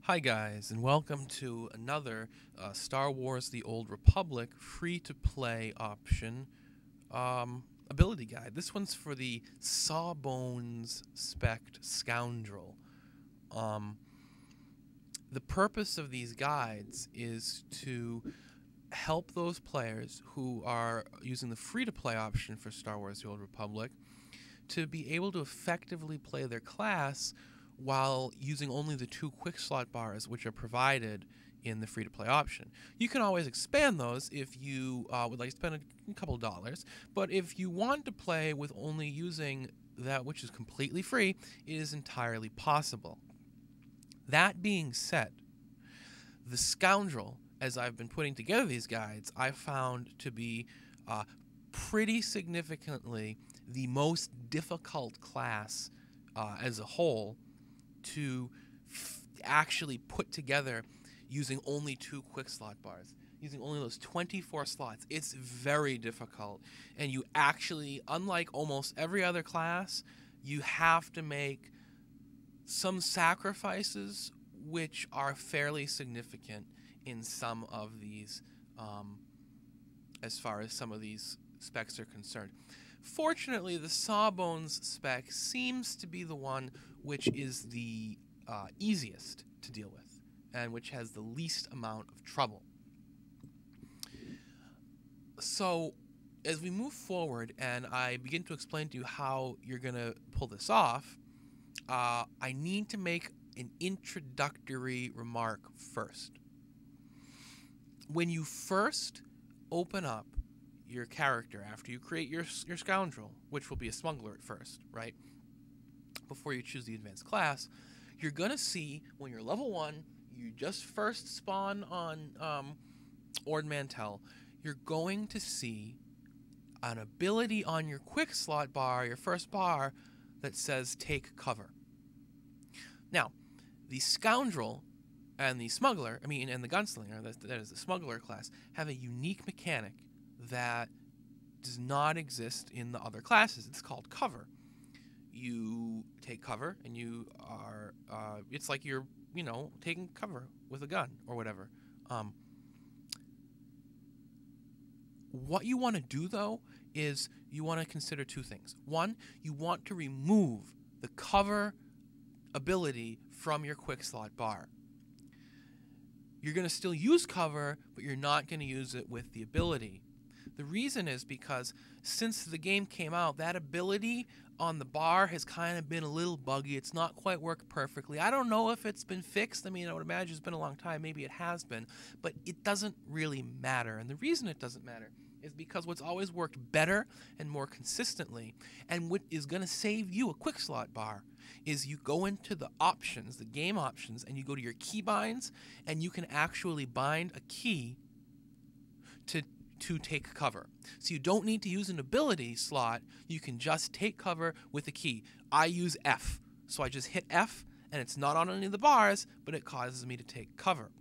Hi guys, and welcome to another Star Wars The Old Republic free-to-play option ability guide. This one's for the Sawbones Spec Scoundrel. The purpose of these guides is to help those players who are using the free-to-play option for Star Wars The Old Republic to be able to effectively play their class while using only the 2 quick slot bars which are provided in the free-to-play option. You can always expand those if you would like to spend a couple dollars, but if you want to play with only using that which is completely free, it is entirely possible. That being said, the Scoundrel, as I've been putting together these guides, I found to be pretty significantly the most difficult class as a whole to actually put together using only 2 quick slot bars, using only those 24 slots. It's very difficult, and you actually, unlike almost every other class, you have to make some sacrifices which are fairly significant in some of these, as far as some of these specs are concerned. Fortunately, the Sawbones spec seems to be the one which is the easiest to deal with and which has the least amount of trouble. So as we move forward and I begin to explain to you how you're going to pull this off, I need to make an introductory remark first. When you first open up your character, after you create your scoundrel, which will be a smuggler at first, right? Before you choose the advanced class, you're going to see when you're level 1, you just first spawn on Ord Mantell, you're going to see an ability on your quick slot bar, your first bar, that says take cover. Now, the scoundrel and the smuggler, and the gunslinger, that is the smuggler class, have a unique mechanic that does not exist in the other classes. It's called cover. You take cover and you are, it's like you're, taking cover with a gun or whatever. What you want to do, though, is you want to consider 2 things. One, you want to remove the cover ability from your quick slot bar. You're going to still use cover, but you're not going to use it with the ability. The reason is because since the game came out, that ability on the bar has kind of been a little buggy. It's not quite worked perfectly. I don't know if it's been fixed. I would imagine it's been a long time. Maybe it has been. But it doesn't really matter. And the reason it doesn't matter is because what's always worked better and more consistently, and what is going to save you a quick slot bar, is you go into the options, the game options, and you go to your key binds, and you can actually bind a key to take cover. So you don't need to use an ability slot. You can just take cover with a key. I use F. So I just hit F, and it's not on any of the bars, but it causes me to take cover.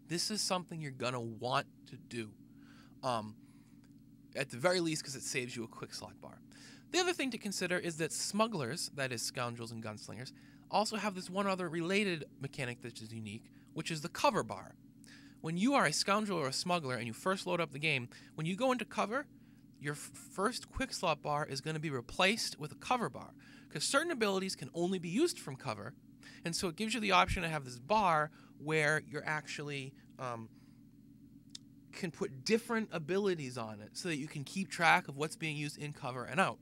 This is something you're going to want to do. At the very least, because it saves you a quick slot bar. The other thing to consider is that smugglers, that is scoundrels and gunslingers, also have this one other related mechanic that is unique, which is the cover bar. When you are a scoundrel or a smuggler and you first load up the game, when you go into cover, your first quick slot bar is going to be replaced with a cover bar, because certain abilities can only be used from cover, and so it gives you the option to have this bar where you're actually can put different abilities on it so that you can keep track of what's being used in cover and out.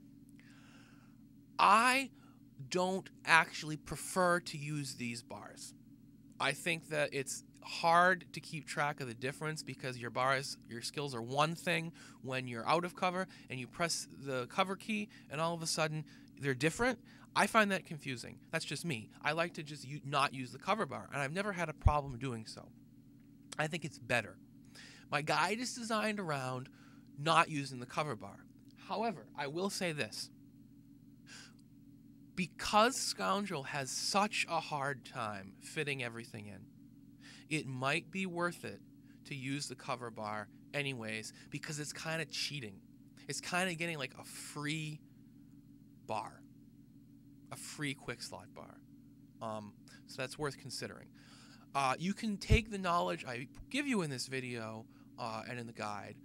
I don't actually prefer to use these bars. I think that it's hard to keep track of the difference because your skills are one thing when you're out of cover and you press the cover key and all of a sudden they're different. I find that confusing. That's just me. I like to just not use the cover bar, and I've never had a problem doing so. I think it's better. My guide is designed around not using the cover bar. However, I will say this. Because Scoundrel has such a hard time fitting everything in, it might be worth it to use the cover bar anyways, because it's kind of cheating. It's kind of getting like a free bar, a free quick slot bar. So that's worth considering. You can take the knowledge I give you in this video and in the guide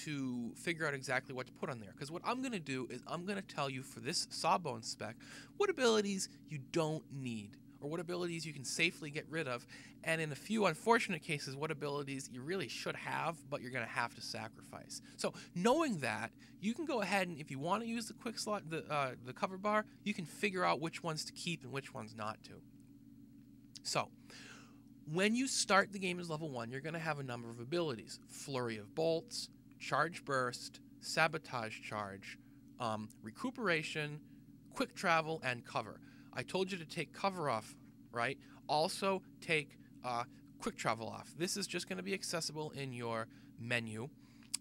to figure out exactly what to put on there. Because what I'm going to do is I'm going to tell you for this Sawbones spec what abilities you don't need, or what abilities you can safely get rid of, and in a few unfortunate cases, what abilities you really should have, but you're going to have to sacrifice. So knowing that, you can go ahead and if you want to use the quick slot, the cover bar, you can figure out which ones to keep and which ones not to. So when you start the game as level 1, you're going to have a number of abilities: Flurry of Bolts, Charge Burst, Sabotage Charge, Recuperation, Quick Travel, and Cover. I told you to take Cover off, right? Also take Quick Travel off. This is just going to be accessible in your menu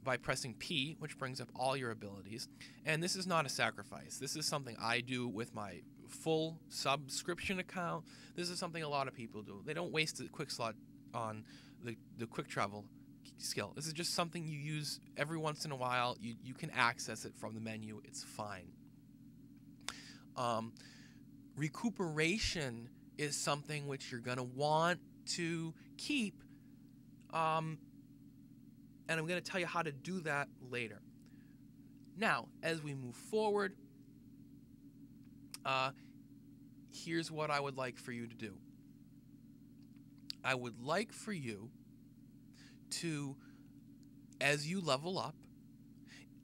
by pressing P, which brings up all your abilities. And this is not a sacrifice. This is something I do with my full subscription account. This is something a lot of people do. They don't waste the quick slot on the quick travel skill. This is just something you use every once in a while. You can access it from the menu. It's fine. Recuperation is something which you're going to want to keep, and I'm going to tell you how to do that later. Now, as we move forward, here's what I would like for you to do. I would like for you to, as you level up,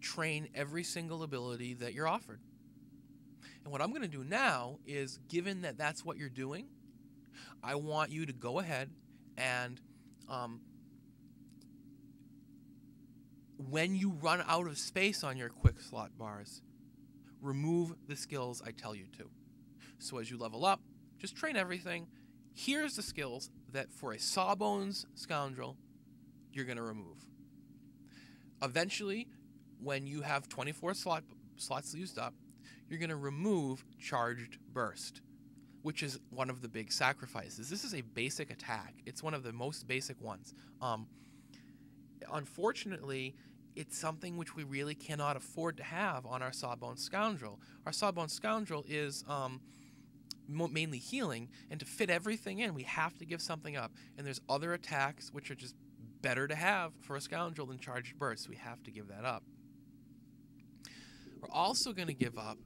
train every single ability that you're offered. And what I'm going to do now is, given that that's what you're doing, I want you to go ahead and when you run out of space on your quick slot bars, remove the skills I tell you to. So as you level up, just train everything. Here's the skills that for a Sawbones Scoundrel, you're going to remove. Eventually, when you have 24 slots used up, you're going to remove Charged Burst, which is one of the big sacrifices. This is a basic attack. It's one of the most basic ones. Unfortunately, it's something which we really cannot afford to have on our Sawbones Scoundrel. Our Sawbones Scoundrel is mainly healing, and to fit everything in, we have to give something up. And there's other attacks which are just better to have for a Scoundrel than Charged Burst. We have to give that up. We're also going to give up,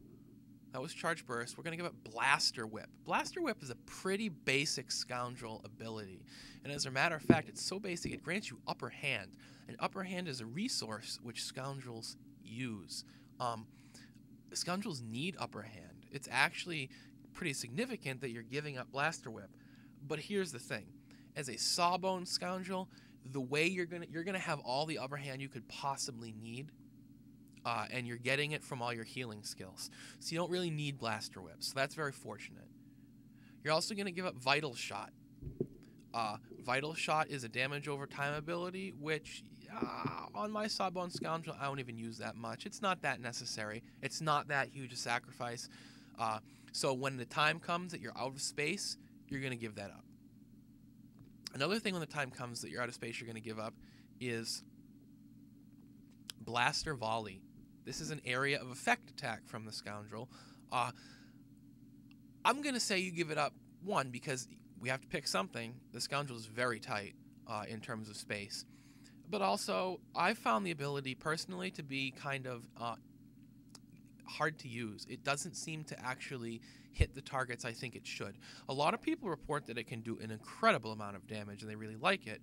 that was Charge Burst, we're going to give up Blaster Whip. Blaster Whip is a pretty basic Scoundrel ability. And as a matter of fact, it's so basic, it grants you Upper Hand. And Upper Hand is a resource which Scoundrels use. Scoundrels need Upper Hand. It's actually pretty significant that you're giving up Blaster Whip. But here's the thing. As a Sawbones Scoundrel, the way you're gonna have all the Upper Hand you could possibly need, and you're getting it from all your healing skills. So you don't really need Blaster Whip. So that's very fortunate. You're also going to give up Vital Shot. Vital Shot is a damage over time ability, which on my Sawbones Scoundrel, I don't even use that much. It's not that necessary. It's not that huge a sacrifice. So when the time comes that you're out of space, you're going to give that up. Another thing when the time comes that you're out of space, you're going to give up is Blaster Volley. This is an area of effect attack from the Scoundrel. I'm going to say you give it up, one, because we have to pick something. The Scoundrel is very tight in terms of space. But also, I found the ability, personally, to be kind of hard to use. It doesn't seem to actually hit the targets I think it should. A lot of people report that it can do an incredible amount of damage, and they really like it.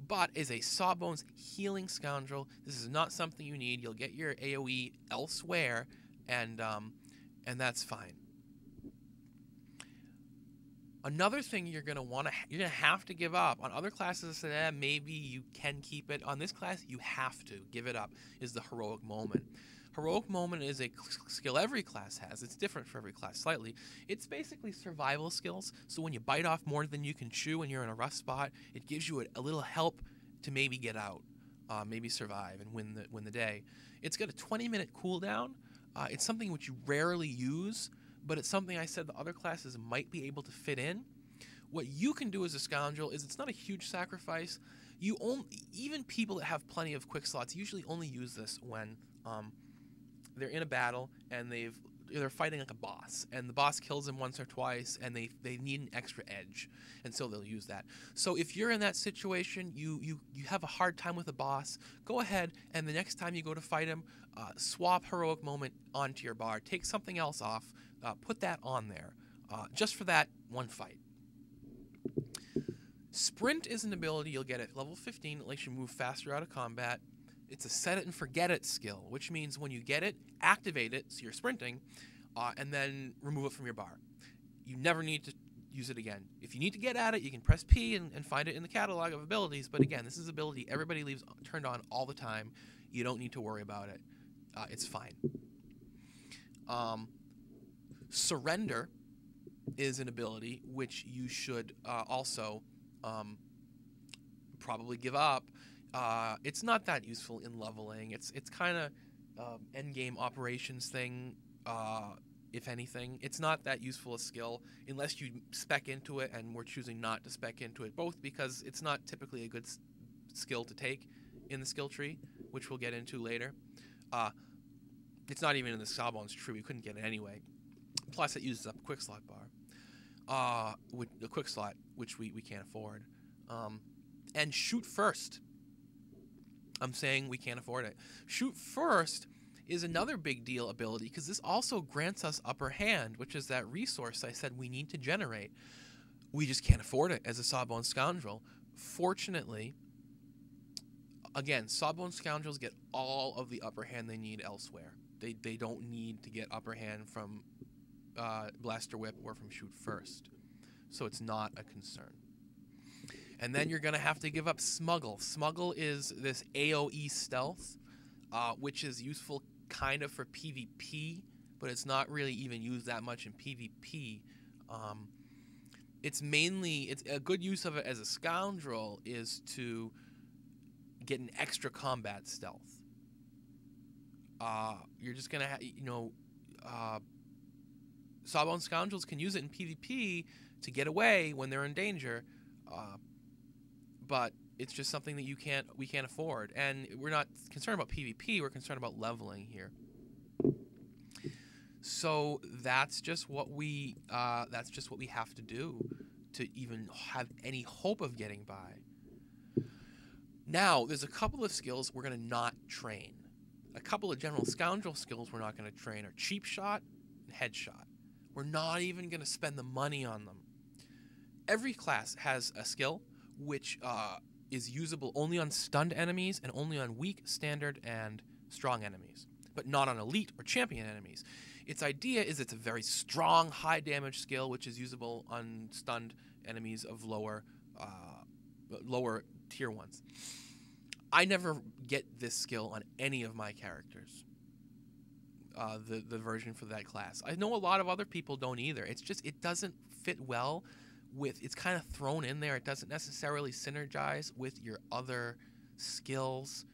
But as a Sawbones healing Scoundrel, this is not something you need. You'll get your AoE elsewhere, and that's fine. Another thing you're gonna have to give up. On other classes, maybe you can keep it. On this class, you have to give it up. Is the Heroic Moment. Heroic Moment is a skill every class has. It's different for every class slightly. It's basically survival skills. So when you bite off more than you can chew and you're in a rough spot, it gives you a little help to maybe get out, maybe survive and win the day. It's got a 20-minute cooldown. It's something which you rarely use, but it's something I said the other classes might be able to fit in. What you can do as a Scoundrel is, it's not a huge sacrifice. Even people that have plenty of quick slots usually only use this when they're in a battle and they've they're fighting like a boss, and the boss kills them once or twice, and they need an extra edge, and so they'll use that. So if you're in that situation, you have a hard time with a boss, go ahead and the next time you go to fight him, swap heroic moment onto your bar, take something else off, put that on there, just for that one fight. Sprint is an ability you'll get at level 15. It lets you move faster out of combat. It's a set it and forget it skill, which means when you get it, activate it, so you're sprinting, and then remove it from your bar. You never need to use it again. If you need to get at it, you can press P and find it in the catalog of abilities, but again, this is an ability everybody leaves turned on all the time. You don't need to worry about it. It's fine. Surrender is an ability which you should also probably give up. It's not that useful in leveling. It's kind of endgame operations thing, if anything. It's not that useful a skill unless you spec into it, and we're choosing not to spec into it, both because it's not typically a good skill to take in the skill tree, which we'll get into later. It's not even in the Sawbones tree. We couldn't get it anyway. Plus, it uses up a quickslot bar, with a quickslot, which we can't afford. And shoot first. I'm saying we can't afford it. Shoot first is another big deal ability, because this also grants us upper hand, which is that resource I said we need to generate. We just can't afford it as a Sawbones Scoundrel. Fortunately, again, Sawbones Scoundrels get all of the upper hand they need elsewhere. They don't need to get upper hand from Blaster Whip or from Shoot First. So it's not a concern. And then you're going to have to give up Smuggle. Smuggle is this AoE stealth, which is useful kind of for PvP, but it's not really even used that much in PvP. It's a good use of it as a Scoundrel is to get an extra combat stealth. You're just going to Sawbones Scoundrels can use it in PvP to get away when they're in danger, but it's just something that we can't afford. And we're not concerned about PvP, we're concerned about leveling here. So that's just what we have to do to even have any hope of getting by. Now, there's a couple of skills we're going to not train. A couple of general Scoundrel skills we're not going to train are Cheap Shot and Headshot. We're not even going to spend the money on them. Every class has a skill which is usable only on stunned enemies and only on weak, standard, and strong enemies, but not on elite or champion enemies. Its idea is it's a very strong, high damage skill which is usable on stunned enemies of lower tier ones. I never get this skill on any of my characters. The version for that class. I know a lot of other people don't either. It's just it doesn't fit well with, it's kind of thrown in there. It doesn't necessarily synergize with your other skills.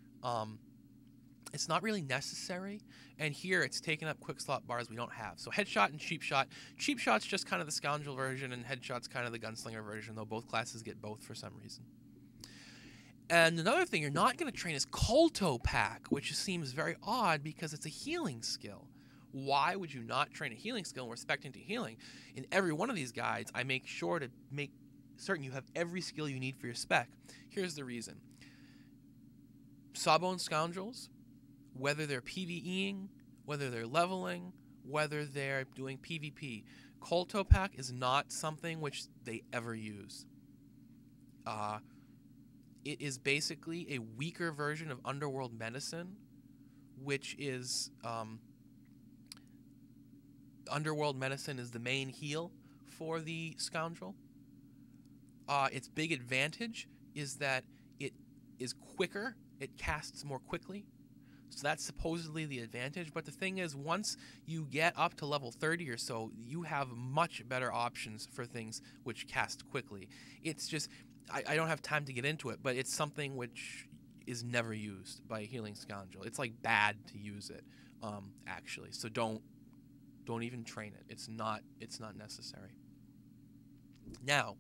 It's not really necessary. And here it's taking up quick slot bars we don't have. So Headshot and Cheap Shot. Cheap Shot's just kind of the Scoundrel version, and Headshot's kind of the Gunslinger version, though both classes get both for some reason. And another thing you're not going to train is Kolto Pack, which seems very odd because it's a healing skill. Why would you not train a healing skill and respect into healing? In every one of these guides, I make sure to make certain you have every skill you need for your spec. Here's the reason. Sawbones Scoundrels, whether they're PvEing, whether they're leveling, whether they're doing PvP, Kolto Pack is not something which they ever use. It is basically a weaker version of Underworld Medicine, which is Underworld Medicine is the main heal for the Scoundrel. Its big advantage is that it is quicker. It casts more quickly. So that's supposedly the advantage. But the thing is, once you get up to level 30 or so, you have much better options for things which cast quickly. It's just, I don't have time to get into it, but it's something which is never used by a healing Scoundrel. It's like bad to use it, actually. So don't even train it. It's not necessary. Now,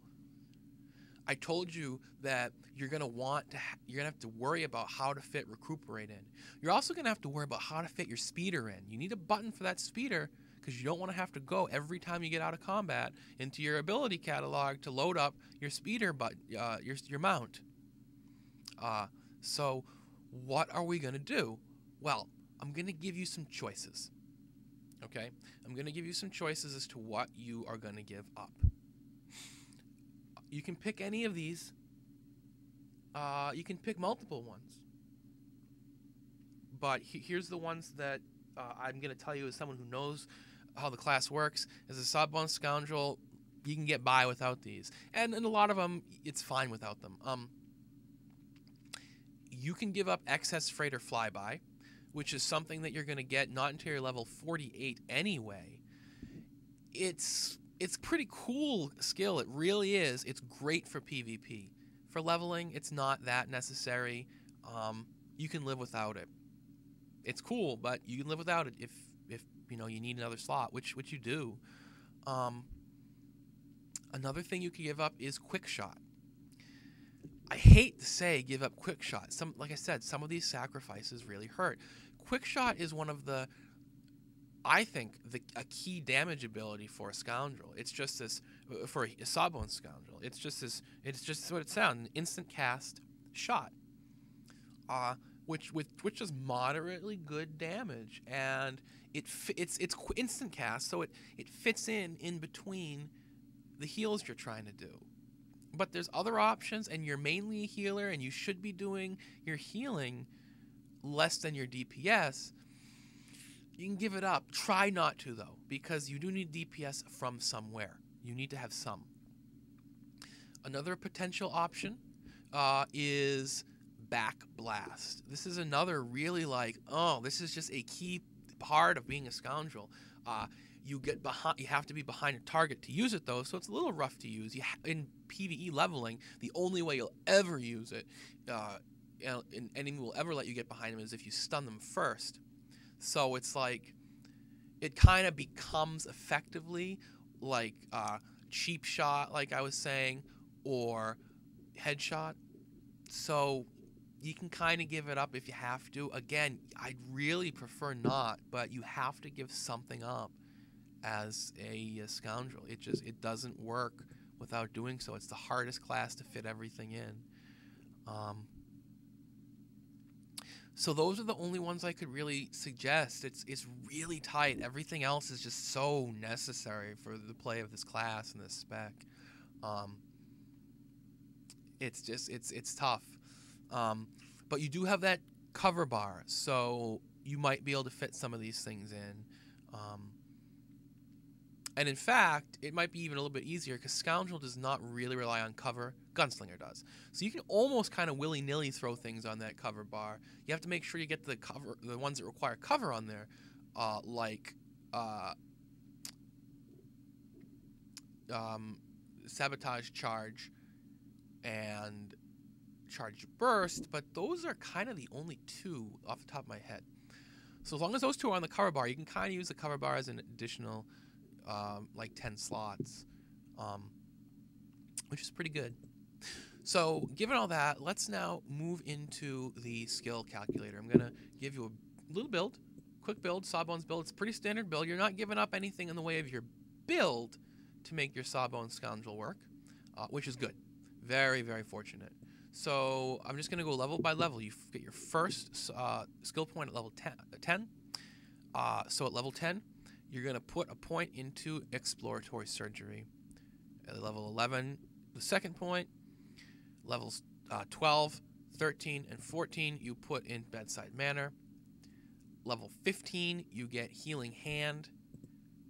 I told you that you're gonna have to worry about how to fit Recuperate in. You're also gonna have to worry about how to fit your speeder in. You need a button for that speeder because you don't want to have to go every time you get out of combat into your ability catalog to load up your speeder, but your mount. So what are we going to do? Well, I'm going to give you some choices. Okay? I'm going to give you some choices as to what you are going to give up. You can pick any of these. You can pick multiple ones. But here's the ones that I'm going to tell you as someone who knows how the class works. As a Sawbones Scoundrel, you can get by without these. And in a lot of them, it's fine without them. You can give up excess freighter flyby, which is something that you're going to get not until your level 48 anyway. It's pretty cool skill. It really is. It's great for PvP. For leveling, it's not that necessary. You can live without it. It's cool, but you can live without it if you know you need another slot, which you do. Another thing you can give up is quick shot. I hate to say give up quick shot. Like I said, some of these sacrifices really hurt. Quick shot is one of the, I think, a key damage ability for a Scoundrel. It's just this, for a Sawbones Scoundrel. It's just what it sounds, an instant cast shot. Which does moderately good damage, and it's instant cast, so it fits in between the heals you're trying to do. But there's other options, and you're mainly a healer, and you should be doing your healing less than your DPS. You can give it up. Try not to, though, because you do need DPS from somewhere. You need to have some. Another potential option is back blast. This is another really this is just a key part of being a Scoundrel. You have to be behind a target to use it, though, so it's a little rough to use. In PvE leveling, the only way you'll ever use it, and enemy will ever let you get behind them, is if you stun them first. So it's like, it kind of becomes effectively like cheap shot, like I was saying, or headshot. So you can kind of give it up if you have to. Again, I'd really prefer not, but you have to give something up as a Scoundrel. It doesn't work without doing so. It's the hardest class to fit everything in. So those are the only ones I could really suggest. It's really tight. Everything else is just so necessary for the play of this class and this spec. It's tough. But you do have that cover bar, so you might be able to fit some of these things in. And in fact, it might be even a little bit easier because Scoundrel does not really rely on cover. Gunslinger does. So you can almost kind of willy-nilly throw things on that cover bar. You have to make sure you get the ones that require cover on there, like Sabotage Charge and Charge Burst, but those are kind of the only two off the top of my head. So as long as those two are on the cover bar, you can kind of use the cover bar as an additional like 10 slots, which is pretty good. So given all that, let's now move into the skill calculator. I'm going to give you a little build, quick build, Sawbones build. It's a pretty standard build. You're not giving up anything in the way of your build to make your Sawbones Scoundrel work, which is good. Very, very fortunate. So I'm just going to go level by level. You get your first skill point at level 10. So at level 10, you're going to put a point into Exploratory Surgery. At level 11, the second point. Levels 12, 13, and 14, you put in Bedside Manner. Level 15, you get Healing Hand.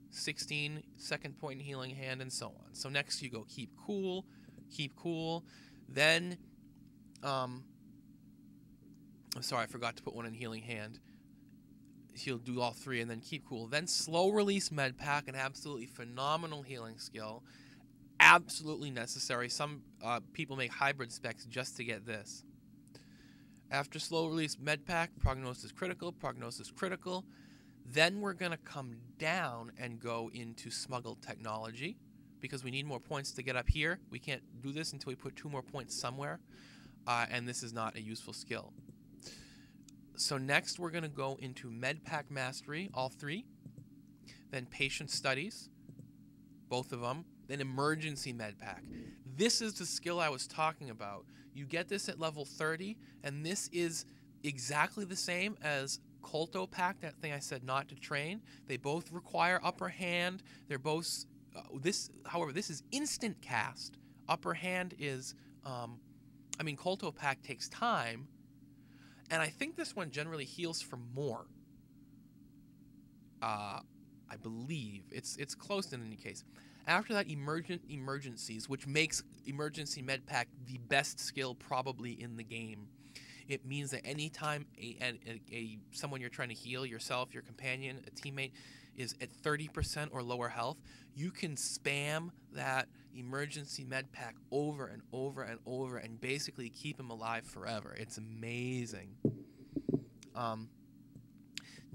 16, second point in Healing Hand, and so on. So next you go Keep Cool, Keep Cool. Then, I'm sorry, I forgot to put one in Healing Hand. He'll do all three and then Keep Cool. Then Slow Release Med Pack, an absolutely phenomenal healing skill. Absolutely necessary. Some people make hybrid specs just to get this. After Slow Release Med Pack, Prognosis Critical. Then we're going to come down and go into Smuggled Technology because we need more points to get up here. We can't do this until we put 2 more points somewhere, and this is not a useful skill. So next we're going to go into Med Pack Mastery, all 3. then patient studies, both of them, then emergency med pack. This is the skill I was talking about. You get this at level 30, and this is exactly the same as Colto Pack, that thing I said not to train. They both require upper hand. They're both however, this is instant cast. Upper hand is Colto Pack takes time, and I think this one generally heals for more. I believe it's close in any case. After that, emergencies, which makes emergency med pack the best skill probably in the game. It means that anytime someone you're trying to heal, yourself, your companion, a teammate, is at 30% or lower health, you can spam that emergency med pack over and over and over and basically keep him alive forever. It's amazing.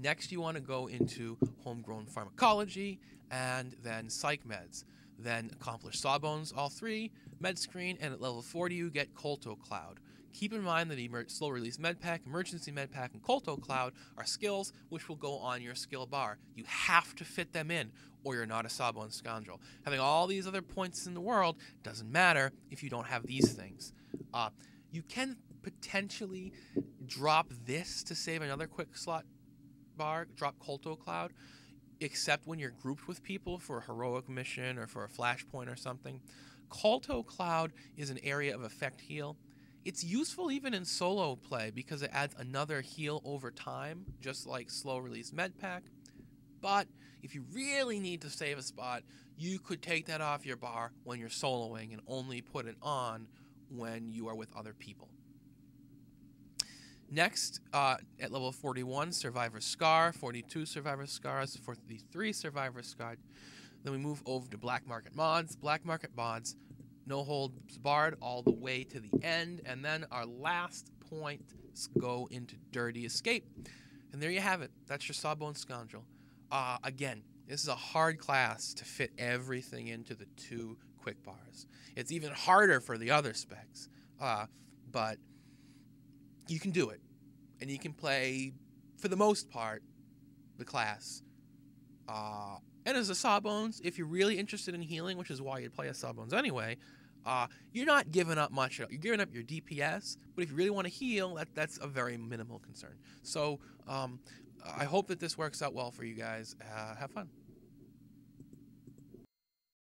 Next, you want to go into homegrown pharmacology and then psych meds. Then accomplish Sawbones, all three, med screen, and at level 40 you get Colto Cloud. Keep in mind that slow release med pack, emergency med pack, and Colto Cloud are skills which will go on your skill bar. You have to fit them in, or you're not a Sawbones Scoundrel. Having all these other points in the world doesn't matter if you don't have these things. You can potentially drop this to save another quick slot bar, drop Colto Cloud, except when you're grouped with people for a heroic mission or for a flashpoint or something. Colto Cloud is an area of effect heal. It's useful even in solo play because it adds another heal over time, just like slow release med pack. But if you really need to save a spot, you could take that off your bar when you're soloing and only put it on when you are with other people. Next, at level 41, Survivor Scar, 42 Survivor Scars, 43 Survivor Scar. Then we move over to Black Market Mods. Black Market Mods, no holds barred all the way to the end. And then our last point go into Dirty Escape. And there you have it. That's your Sawbones Scoundrel. Again, this is a hard class to fit everything into the 2 quick bars. It's even harder for the other specs. But you can do it. And you can play, for the most part, the class. And as a Sawbones, if you're really interested in healing, which is why you'd play a Sawbones anyway, you're not giving up much. You're giving up your DPS, but if you really want to heal, that's a very minimal concern. So I hope that this works out well for you guys. Have fun.